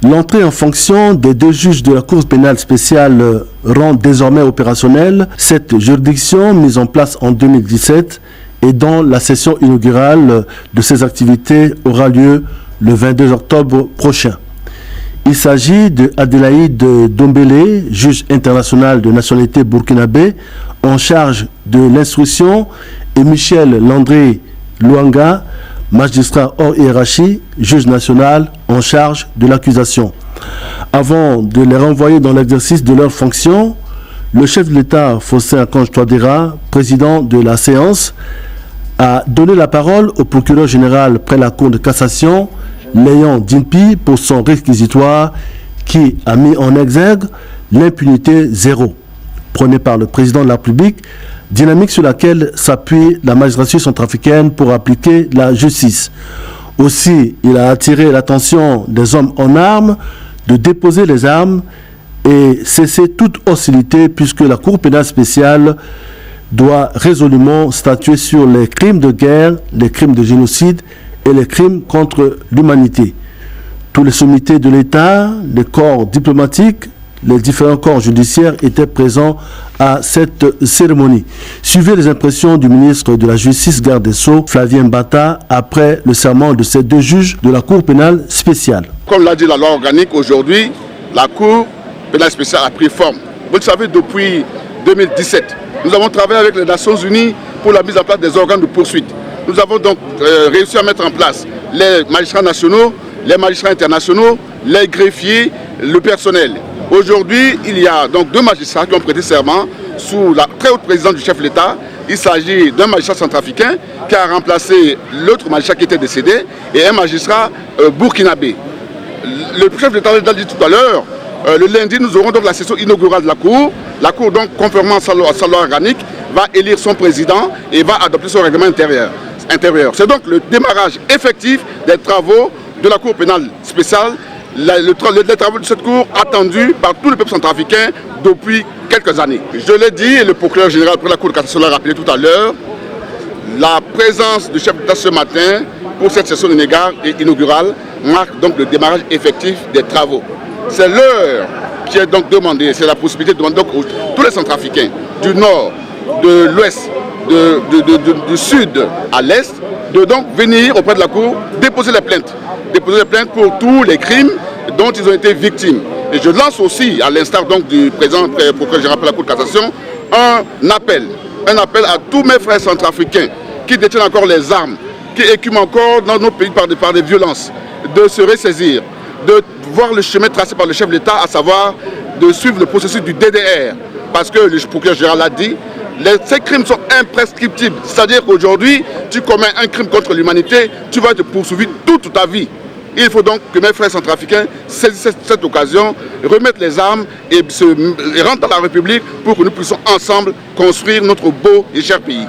L'entrée en fonction des deux juges de la Cour pénale spéciale rend désormais opérationnelle cette juridiction mise en place en 2017 et dont la session inaugurale de ces activités aura lieu le 22 octobre prochain. Il s'agit de Adélaïde Dombélé, juge international de nationalité burkinabé en charge de l'instruction, et Michel Landry Luanga, magistrat hors hiérarchie, juge national en charge de l'accusation. Avant de les renvoyer dans l'exercice de leurs fonctions, le chef de l'État, Faustin Archange Touadéra, président de la séance, a donné la parole au procureur général près la Cour de cassation, Léon Dimpi, pour son réquisitoire qui a mis en exergue l'impunité zéro, prônée par le président de la République, dynamique sur laquelle s'appuie la magistrature centrafricaine pour appliquer la justice. Aussi, il a attiré l'attention des hommes en armes de déposer les armes et cesser toute hostilité puisque la Cour pénale spéciale doit résolument statuer sur les crimes de guerre, les crimes de génocide et les crimes contre l'humanité. Tous les sommités de l'État, les corps diplomatiques, les différents corps judiciaires étaient présents à cette cérémonie. Suivez les impressions du ministre de la Justice, garde des Sceaux, Flavien Mbata, après le serment de ces deux juges de la Cour pénale spéciale. Comme l'a dit la loi organique, aujourd'hui, la Cour pénale spéciale a pris forme. Vous le savez, depuis 2017, nous avons travaillé avec les Nations Unies pour la mise en place des organes de poursuite. Nous avons donc réussi à mettre en place les magistrats nationaux, les magistrats internationaux, les greffiers, le personnel. Aujourd'hui, il y a donc deux magistrats qui ont prêté serment sous la très haute présidence du chef de l'État. Il s'agit d'un magistrat centrafricain qui a remplacé l'autre magistrat qui était décédé et un magistrat burkinabé. Le chef de l'État l'a dit tout à l'heure, le lundi, nous aurons donc la session inaugurale de la Cour. La Cour, donc, conformément à sa loi organique, va élire son président et va adopter son règlement intérieur. C'est donc le démarrage effectif des travaux de la Cour pénale spéciale, les travaux de cette Cour attendus par tout le peuple centrafricain depuis quelques années. Je l'ai dit et le procureur général pour la Cour de cassation l'a rappelé tout à l'heure, la présence du chef d'État ce matin pour cette session inaugurale marque donc le démarrage effectif des travaux. C'est l'heure qui est donc demandée, c'est la possibilité de demander donc tous les centrafricains du nord, de l'ouest, du sud à l'est, de donc venir auprès de la Cour déposer les plaintes pour tous les crimes dont ils ont été victimes. Et je lance aussi, à l'instar donc du président procureur général de la Cour de cassation, un appel à tous mes frères centrafricains qui détiennent encore les armes, qui écument encore dans nos pays par des violences, de se ressaisir, de voir le chemin tracé par le chef de l'État, à savoir de suivre le processus du DDR. Parce que le procureur général l'a dit, ces crimes sont imprescriptibles. C'est-à-dire qu'aujourd'hui, tu commets un crime contre l'humanité, tu vas être poursuivi toute ta vie. Il faut donc que mes frères centrafricains saisissent cette occasion, remettent les armes et rentrent dans la République pour que nous puissions ensemble construire notre beau et cher pays.